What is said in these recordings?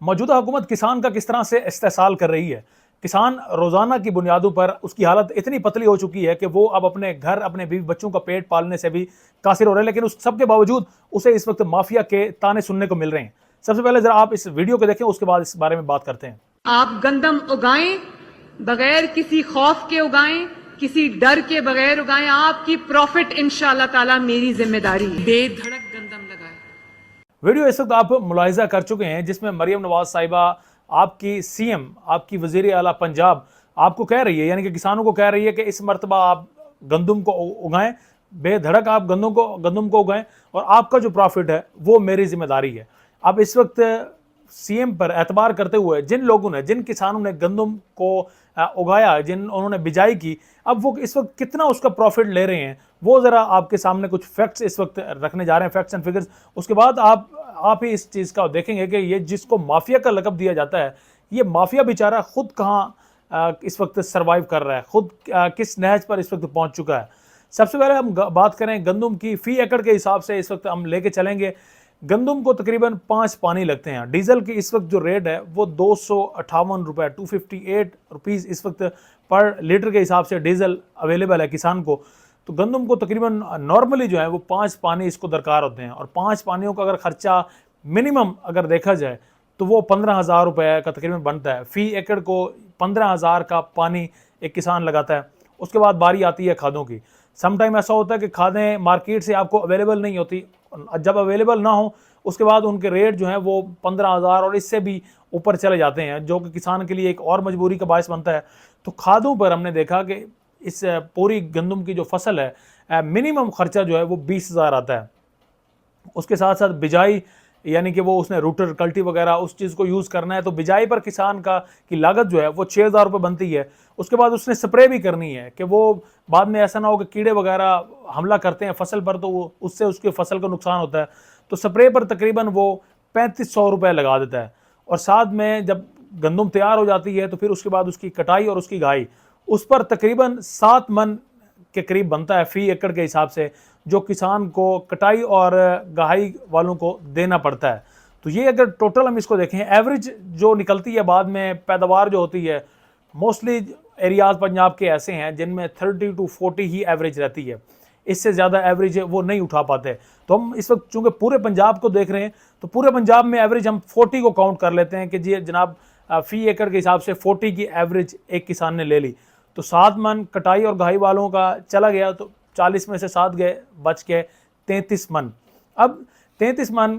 मौजूदा हुकूमत किसान का किस तरह से इस्तेसाल कर रही है। किसान रोज़ाना की बुनियादों पर उसकी हालत इतनी पतली हो चुकी है कि वो अब अपने घर, अपने बीवी बच्चों का पेट पालने से भी कासिर हो रहे हैं, लेकिन उस सब के बावजूद उसे इस वक्त माफिया के ताने सुनने को मिल रहे हैं। सबसे पहले जरा आप इस वीडियो को देखें, उसके बाद इस बारे में बात करते हैं। आप गंदम उगाएं, बगैर किसी खौफ के उगाएं, किसी डर के बगैर उगाएं। आपकी प्रॉफिट इंशाअल्लाह ताला मेरी जिम्मेदारी। बेधड़क गंदम लगाएं। वीडियो इस वक्त आप मुलाहिजा कर चुके हैं, जिसमें मरियम नवाज साहिबा, आपकी सीएम, आपकी वजीर आला पंजाब, आपको कह रही है, यानी कि किसानों को कह रही है कि इस मरतबा आप गंदम को उगाएं, बेधड़क आप गंदम को उगाएं और आपका जो प्रॉफिट है वो मेरी जिम्मेदारी है। अब इस वक्त सीएम पर एतबार करते हुए जिन लोगों ने, जिन किसानों ने गंदम को उगाया, जिन उन्होंने बिजाई की, अब वो इस वक्त कितना उसका प्रॉफिट ले रहे हैं, वो ज़रा आपके सामने कुछ फैक्ट्स इस वक्त रखने जा रहे हैं, फैक्ट्स एंड फिगर्स। उसके बाद आप ही इस चीज़ का देखेंगे कि ये जिसको माफिया का लक़ब दिया जाता है, ये माफिया बेचारा खुद कहाँ इस वक्त सर्वाइव कर रहा है, खुद किस नहज पर इस वक्त पहुँच चुका है। सबसे पहले हम बात करें गंदम की। फ़ी एकड़ के हिसाब से इस वक्त हम लेके चलेंगे, गंदम को तकरीबन 5 पानी लगते हैं। डीजल की इस वक्त जो रेट है वो 258 रुपये, 258 रुपीज़ इस वक्त पर लीटर के हिसाब से डीजल अवेलेबल है किसान को। तो गंदम को तकरीबन नॉर्मली जो है वो 5 पानी इसको दरकार होते हैं, और 5 पानियों का अगर ख़र्चा मिनिमम अगर देखा जाए तो वो 15,000 रुपये का तकरीबन बनता है। फ़ी एकड़ को 15,000 का पानी एक किसान लगाता है। उसके बाद बारी आती है खादों की। समटाइम ऐसा होता है कि खादें मार्केट से आपको अवेलेबल नहीं होती, जब अवेलेबल ना हो उसके बाद उनके रेट जो हैं वो 15,000 और इससे भी ऊपर चले जाते हैं, जो कि किसान के लिए एक और मजबूरी का बायस बनता है। तो खादों पर हमने देखा कि इस पूरी गंदम की जो फसल है, मिनिमम खर्चा जो है वो 20,000 आता है। उसके साथ साथ बिजाई, यानी कि वो उसने रूटर कल्टी वगैरह उस चीज़ को यूज़ करना है, तो बिजाई पर किसान की लागत जो है वो 6,000 रुपये बनती है। उसके बाद उसने स्प्रे भी करनी है कि वो बाद में ऐसा ना हो कि कीड़े वगैरह हमला करते हैं फसल पर, तो वो उससे उसकी फसल को नुकसान होता है। तो स्प्रे पर तकरीबन वो 3500 रुपये लगा देता है। और साथ में जब गंदम तैयार हो जाती है तो फिर उसके बाद उसकी कटाई और उसकी घाई, उस पर तकरीबन 7 मन के करीब बनता है फ़ी एकड़ के हिसाब से, जो किसान को कटाई और गहाई वालों को देना पड़ता है। तो ये अगर टोटल हम इसको देखें, एवरेज जो निकलती है बाद में पैदावार जो होती है, मोस्टली एरियाज पंजाब के ऐसे हैं जिनमें 30 to 40 ही एवरेज रहती है, इससे ज़्यादा एवरेज वो नहीं उठा पाते। तो हम इस वक्त चूँकि पूरे पंजाब को देख रहे हैं, तो पूरे पंजाब में एवरेज हम 40 को काउंट कर लेते हैं कि जी जनाब फ़ी एकड़ के हिसाब से 40 की एवरेज एक किसान ने ले ली। तो 7 मन कटाई और घाई वालों का चला गया, तो 40 में से 7 गए, बच गए 33 मन। अब 33 मन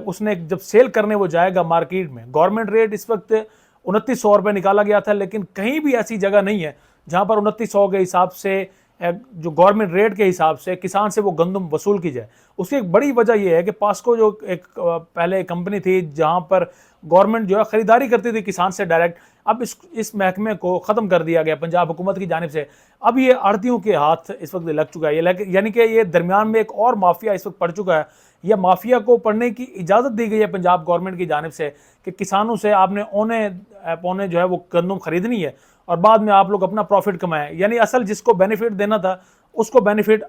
उसने जब सेल करने वो जाएगा मार्केट में, गवर्नमेंट रेट इस वक्त 2900 रुपये निकाला गया था, लेकिन कहीं भी ऐसी जगह नहीं है जहां पर 2900 के हिसाब से, जो गवर्नमेंट रेट के हिसाब से किसान से वो गंदम वसूल की जाए। उसकी एक बड़ी वजह यह है कि पास्को जो एक पहले कंपनी थी जहां पर गवर्नमेंट जो है ख़रीदारी करती थी किसान से डायरेक्ट, अब इस महकमे को ख़त्म कर दिया गया पंजाब हुकूमत की जानिब से। अब ये आड़तियों के हाथ इस वक्त लग चुका है, यानी कि ये दरमियान में एक और माफिया इस वक्त पड़ चुका है। यह माफिया को पढ़ने की इजाज़त दी गई है पंजाब गवर्नमेंट की जानिब से कि किसानों से आपने औने पौने जो है वो गंदम खरीदनी है और बाद में आप लोग अपना प्रॉफिट कमाएं। यानी असल जिसको बेनिफिट देना था उसको बेनिफिट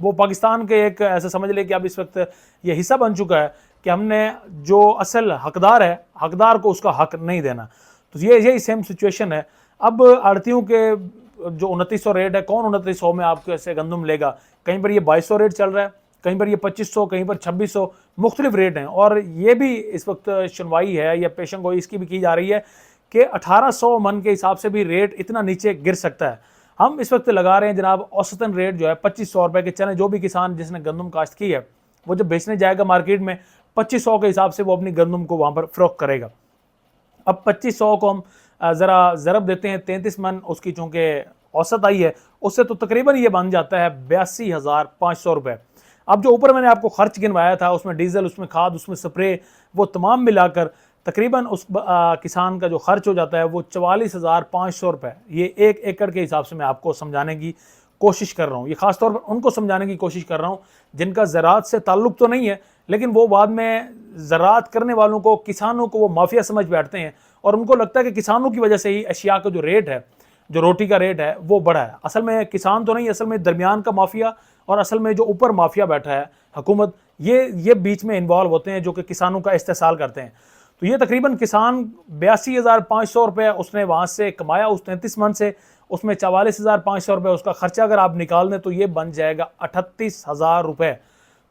वो पाकिस्तान के एक ऐसा समझ ले कि अब इस वक्त ये हिस्सा बन चुका है कि हमने जो असल हकदार है, हकदार को उसका हक नहीं देना। तो ये यही सेम सिचुएशन है। अब आड़तियों के जो 2900 रेट है, कौन 2900 में आपको ऐसे गंदम लेगा? कहीं पर ये 2200 रेट चल रहा है, कहीं पर ये 2500, कहीं पर 2600, मुख्तलिफ रेट हैं। और ये भी इस वक्त सुनवाई है या पेशन गोई इसकी भी की जा रही है कि 1800 मन के हिसाब से भी रेट इतना नीचे गिर सकता है। हम इस वक्त लगा रहे हैं जनाब औसतन रेट जो है 2500 रुपये के चलें। जो भी किसान जिसने गंदम काश्त की है वो जब बेचने जाएगा मार्केट में 2500 के हिसाब से वो अपनी गंदम को वहाँ पर फ़रोख्त करेगा। अब 2500 को हम ज़रा ज़रब देते हैं 33 मन, उसकी चूँकि औसत आई है, उससे तो तकरीबन ये बन जाता है 82,500 रुपये। अब जो ऊपर मैंने आपको खर्च गिनवाया था, उसमें डीजल, उसमें खाद, उसमें स्प्रे, वो तमाम मिलाकर तकरीबन उस किसान का जो खर्च हो जाता है वो 44,500 रुपये। ये 1 एकड़ के हिसाब से मैं आपको समझाने की कोशिश कर रहा हूँ। ये ख़ास तौर पर उनको समझाने की कोशिश कर रहा हूँ जिनका ज़राअत से ताल्लुक़ तो नहीं है, लेकिन वो बाद में ज़राअत करने वालों को, किसानों को वो माफिया समझ बैठते हैं और उनको लगता है कि किसानों की वजह से ही अशिया का जो रेट है, जो रोटी का रेट है वो बढ़ा है। असल में किसान तो नहीं, असल में दरमियान का माफिया और असल में जो ऊपर माफिया बैठा है हुकूमत, ये बीच में इन्वॉल्व होते हैं जो कि किसानों का इस्तेसाल करते हैं। तो ये तकरीबन किसान 82,500 रुपये उसने वहाँ से कमाया उस 33 मन से, उसमें 44,500 रुपये उसका खर्चा अगर आप निकाल दें तो ये बन जाएगा 38,000 रुपये।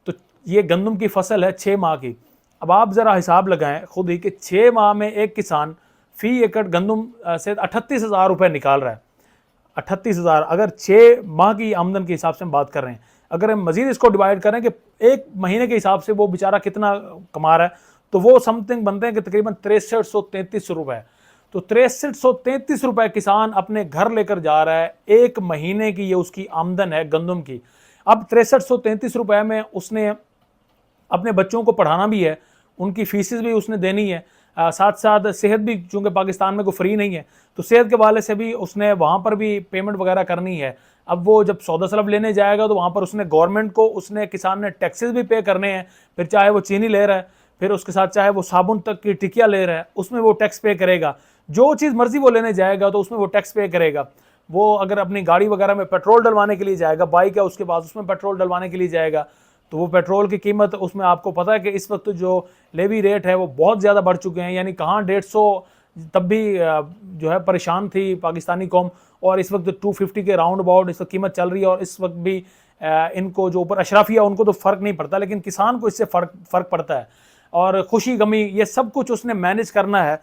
तो ये गंदम की फसल है 6 माह की। अब आप ज़रा हिसाब लगाएं खुद ही कि 6 माह में एक किसान फी एकड़ गंदम से 38,000 रुपये निकाल रहा है। 38,000 अगर 6 माह की आमदन के हिसाब से हम बात कर रहे हैं, अगर हम मज़ीद इसको डिवाइड करें कि एक महीने के हिसाब से वो बेचारा कितना कमा रहा है, तो वो समथिंग बनते हैं कि तकरीबन 6333 रुपये। तो 6333 रुपये किसान अपने घर लेकर जा रहा है, एक महीने की ये उसकी आमदन है गंदम की। अब 6333 रुपये में उसने अपने बच्चों को पढ़ाना भी है, उनकी फीसेस भी उसने देनी है, साथ साथ सेहत भी, चूँकि पाकिस्तान में कोई फ्री नहीं है, तो सेहत के वाले से भी उसने वहाँ पर भी पेमेंट वगैरह करनी है। अब वो जब सौदा सलब लेने जाएगा तो वहाँ पर उसने गवर्नमेंट को, उसने किसान ने टैक्सेस भी पे करने हैं, फिर चाहे वो चीनी ले रहा है, फिर उसके साथ चाहे वो साबुन तक की टिकिया ले रहा है, उसमें वो टैक्स पे करेगा। जो चीज़ मर्जी वो लेने जाएगा तो उसमें वो टैक्स पे करेगा। वो अगर अपनी गाड़ी वगैरह में पेट्रोल डलवाने के लिए जाएगा, बाइक है उसके पास, उसमें पेट्रोल डलवाने के लिए जाएगा, तो वो पेट्रोल की कीमत उसमें आपको पता है कि इस वक्त जो लेवी रेट है वो बहुत ज़्यादा बढ़ चुके हैं। यानी कहाँ 150 तब भी जो है परेशान थी पाकिस्तानी कौम, और इस वक्त 250 के राउंड अबाउट इस वक्त कीमत चल रही है। और इस वक्त भी इनको जो ऊपर अशराफिया उनको तो फ़र्क नहीं पड़ता, लेकिन किसान को इससे फ़र्क पड़ता है। और खुशी गमी ये सब कुछ उसने मैनेज करना है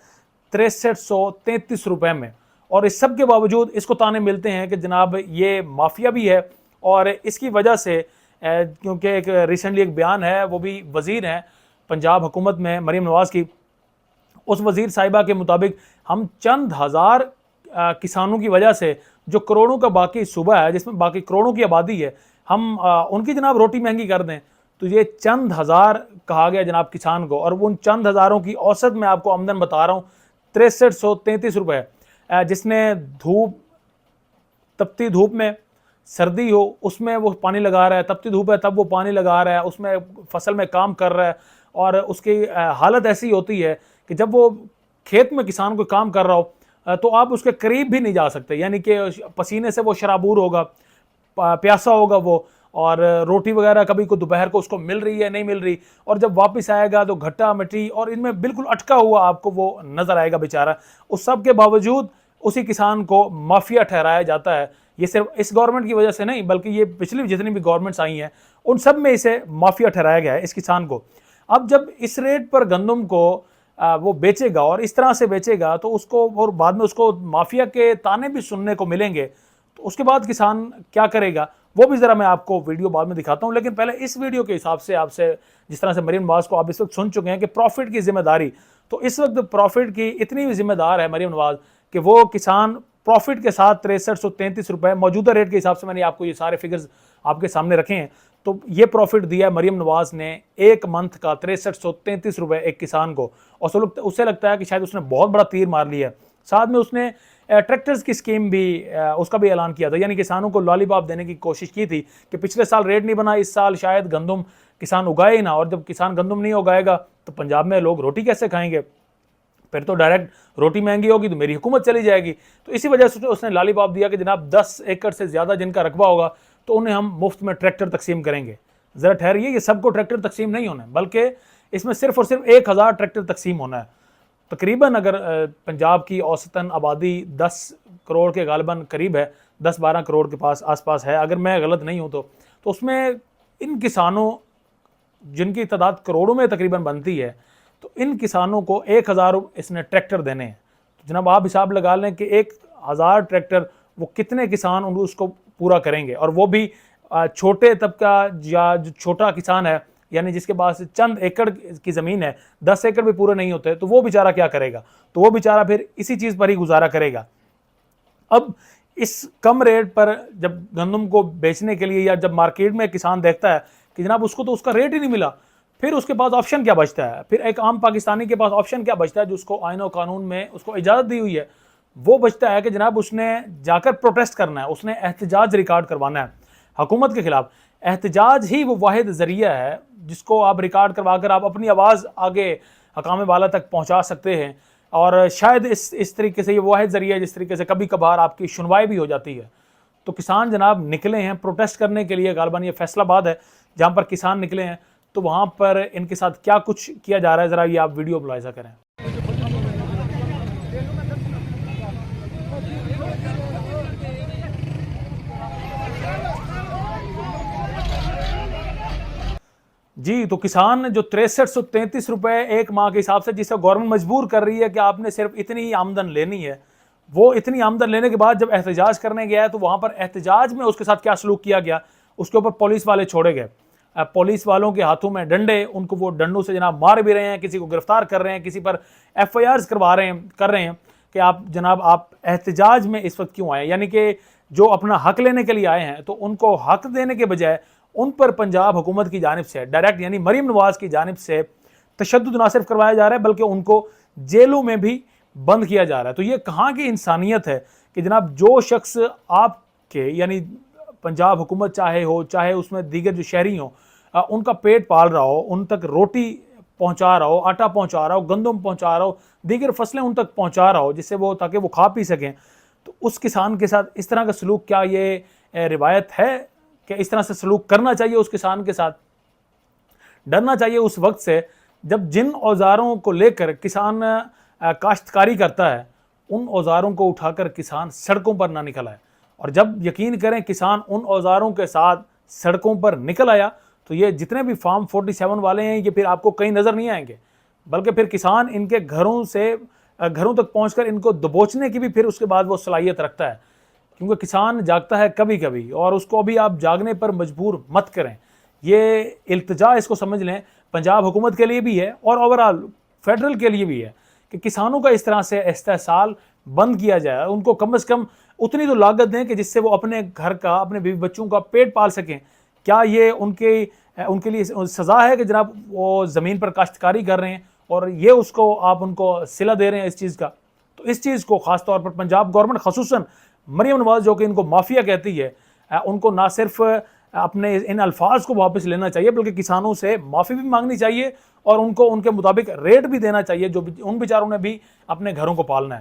6333 रुपये में। और इस सब के बावजूद इसको ताने मिलते हैं कि जनाब ये माफिया भी है। और इसकी वजह से क्योंकि एक रिसेंटली एक बयान है, वो भी वज़ीर हैं पंजाब हुकूमत में मरीम नवाज़ की, उस वज़ीर साहिबा के मुताबिक हम चंद हज़ार किसानों की वजह से जो करोड़ों का बाकी सूबा है, जिसमें बाकी करोड़ों की आबादी है, हम उनकी जनाब रोटी महंगी कर दें। तो ये चंद हज़ार कहा गया जनाब किसान को, और वो उन चंद हज़ारों की औसत में आपको आमदन बता रहा हूँ 6333 रुपये, जिसने धूप, तपती धूप में, सर्दी हो उसमें वो पानी लगा रहा है, तपती धूप है तब वो पानी लगा रहा है, उसमें फसल में काम कर रहा है। और उसकी हालत ऐसी होती है कि जब वो खेत में किसान को काम कर रहा हो तो आप उसके करीब भी नहीं जा सकते, यानी कि पसीने से वो शराबूर होगा, प्यासा होगा वो, और रोटी वगैरह कभी को दोपहर को उसको मिल रही है नहीं मिल रही, और जब वापस आएगा तो घट्टा मिट्टी और इनमें बिल्कुल अटका हुआ आपको वो नज़र आएगा बेचारा। उस सब के बावजूद उसी किसान को माफिया ठहराया जाता है। ये सिर्फ इस गवर्नमेंट की वजह से नहीं, बल्कि ये पिछली जितनी भी गवर्नमेंट्स आई हैं उन सब में इसे माफिया ठहराया गया है इस किसान को। अब जब इस रेट पर गंदम को वो बेचेगा और इस तरह से बेचेगा तो उसको, और बाद में उसको माफिया के ताने भी सुनने को मिलेंगे, तो उसके बाद किसान क्या करेगा वो भी ज़रा मैं आपको वीडियो बाद में दिखाता हूँ। लेकिन पहले इस वीडियो के हिसाब से आपसे, जिस तरह से मरीम नवाज़ को आप इस वक्त सुन चुके हैं कि प्रॉफिट की जिम्मेदारी, तो इस वक्त प्रॉफिट की इतनी भी जिम्मेदार है मरीम नवाज़ कि वो किसान प्रॉफिट के साथ 6333 रुपये मौजूदा रेट के हिसाब से, मैंने आपको ये सारे फिगर्स आपके सामने रखे हैं, तो ये प्रॉफिट दिया है मरीम नवाज़ ने एक मंथ का 6333 रुपये एक किसान को। और उससे लगता है कि शायद उसने बहुत बड़ा तीर मार लिया है। साथ में उसने ट्रैक्टर्स की स्कीम भी, उसका भी ऐलान किया था, यानी किसानों को लॉलीपॉप देने की कोशिश की थी कि पिछले साल रेट नहीं बना, इस साल शायद गंदम किसान उगाए ही ना, और जब किसान गंदम नहीं उगाएगा तो पंजाब में लोग रोटी कैसे खाएंगे, फिर तो डायरेक्ट रोटी महंगी होगी तो मेरी हुकूमत चली जाएगी। तो इसी वजह से उसने लॉलीपॉप दिया कि जनाब 10 एकड़ से ज़्यादा जिनका रकबा होगा तो उन्हें हम मुफ्त में ट्रैक्टर तकसीम करेंगे। ज़रा ठहरिए, ये सबको ट्रैक्टर तकसीम नहीं होना है, बल्कि इसमें सिर्फ और सिर्फ 1000 ट्रैक्टर तकसीम होना है। तकरीबन अगर पंजाब की औसतन आबादी 10 करोड़ के गालिबन करीब है, 10-12 करोड़ के पास आसपास है, अगर मैं गलत नहीं हूँ तो उसमें इन किसानों जिनकी तादाद करोड़ों में तकरीबन बनती है, तो इन किसानों को 1000 इसने ट्रैक्टर देने हैं। तो जनाब आप हिसाब लगा लें कि 1000 ट्रैक्टर वो कितने किसान उसको पूरा करेंगे, और वो भी छोटे तबका या जो छोटा किसान है, यानी जिसके पास चंद एकड़ की ज़मीन है, 10 एकड़ भी पूरे नहीं होते, तो वो बेचारा क्या करेगा, तो वो बेचारा फिर इसी चीज़ पर ही गुजारा करेगा। अब इस कम रेट पर जब गंदम को बेचने के लिए, या जब मार्केट में किसान देखता है कि जनाब उसको तो उसका रेट ही नहीं मिला, फिर उसके पास ऑप्शन क्या बचता है, फिर एक आम पाकिस्तानी के पास ऑप्शन क्या बचता है जो उसको आईन और कानून में उसको इजाज़त दी हुई है, वो बचता है कि जनाब उसने जाकर प्रोटेस्ट करना है, उसने एहतजाज रिकॉर्ड करवाना है हुकूमत के खिलाफ। एहतजाज ही वो वाहिद ज़रिया है जिसको आप रिकॉर्ड करवा कर आप अपनी आवाज़ आगे हकाम वाला तक पहुँचा सकते हैं, और शायद इस तरीके से ये वाहिद ज़रिया है जिस तरीके से कभी कभार आपकी सुनवाई भी हो जाती है। तो किसान जनाब निकले हैं प्रोटेस्ट करने के लिए, गालिबन ये फैसलाबाद है जहाँ पर किसान निकले हैं, तो वहाँ पर इनके साथ क्या कुछ किया जा रहा है ज़रा ये आप वीडियो मुलाहिज़ा करें। जी, तो किसान जो 6333 रुपए एक माह के हिसाब से जिसे गवर्नमेंट मजबूर कर रही है कि आपने सिर्फ इतनी ही आमदन लेनी है, वो इतनी आमदन लेने के बाद जब एहतजाज करने गया है तो वहां पर एहतजाज में उसके साथ क्या सलूक किया गया, उसके ऊपर पुलिस वाले छोड़े गए। पुलिस वालों के हाथों में डंडे, उनको वो डंडों से जनाब मार भी रहे हैं, किसी को गिरफ्तार कर रहे हैं, किसी पर FIRs कर रहे हैं कि आप जनाब आप एहतजाज में इस वक्त क्यों आए। यानी कि जो अपना हक लेने के लिए आए हैं तो उनको हक देने के बजाय उन पर पंजाब हुकूमत की जानिब से डायरेक्ट यानी मरीम नवाज की जानिब से तशद्दुद ना सिर्फ करवाया जा रहा है बल्कि उनको जेलों में भी बंद किया जा रहा है। तो ये कहाँ की इंसानियत है कि जनाब जो शख्स आपके यानी पंजाब हुकूमत चाहे उसमें दीगर जो शहरी हों, उनका पेट पाल रहा हो, उन तक रोटी पहुंचा रहा हो, आटा पहुंचा रहा हो, गंदम पहुंचा रहा हो, दीगर फसलें उन तक पहुंचा रहा हो जिससे वो ताकि वो खा पी सकें, तो उस किसान के साथ इस तरह का सलूक, क्या ये रिवायत है कि इस तरह से सलूक करना चाहिए उस किसान के साथ? डरना चाहिए उस वक्त से जब जिन औजारों को लेकर किसान काश्तकारी करता है उन औजारों को उठाकर किसान सड़कों पर ना निकल आए। और जब यकीन करें किसान उन औजारों के साथ सड़कों पर निकल आया तो ये जितने भी फार्म 47 वाले हैं ये फिर आपको कहीं नज़र नहीं आएंगे, बल्कि फिर किसान इनके घरों तक पहुंचकर इनको दबोचने की भी फिर उसके बाद वो सलाहियत रखता है, क्योंकि किसान जागता है कभी कभी और उसको अभी आप जागने पर मजबूर मत करें। ये इल्तिजा इसको समझ लें पंजाब हुकूमत के लिए भी है और ओवरऑल फेडरल के लिए भी है कि किसानों का इस तरह से इस्तेहसाल बंद किया जाए। उनको कम से कम उतनी तो लागत दें कि जिससे वो अपने घर का, अपने बीवी बच्चों का पेट पाल सकें। क्या ये उनके लिए सज़ा है कि जनाब वो ज़मीन पर काश्तकारी कर रहे हैं और ये उसको आप उनको सिला दे रहे हैं इस चीज़ का? तो इस चीज़ को ख़ास तौर पर पंजाब गवर्नमेंट ख़ुसूसन मरीम नवाज जो कि इनको माफिया कहती है, उनको ना सिर्फ अपने इन अल्फाज को वापस लेना चाहिए बल्कि किसानों से माफ़ी भी मांगनी चाहिए और उनको उनके मुताबिक रेट भी देना चाहिए जो उन बेचारों ने भी अपने घरों को पालना है।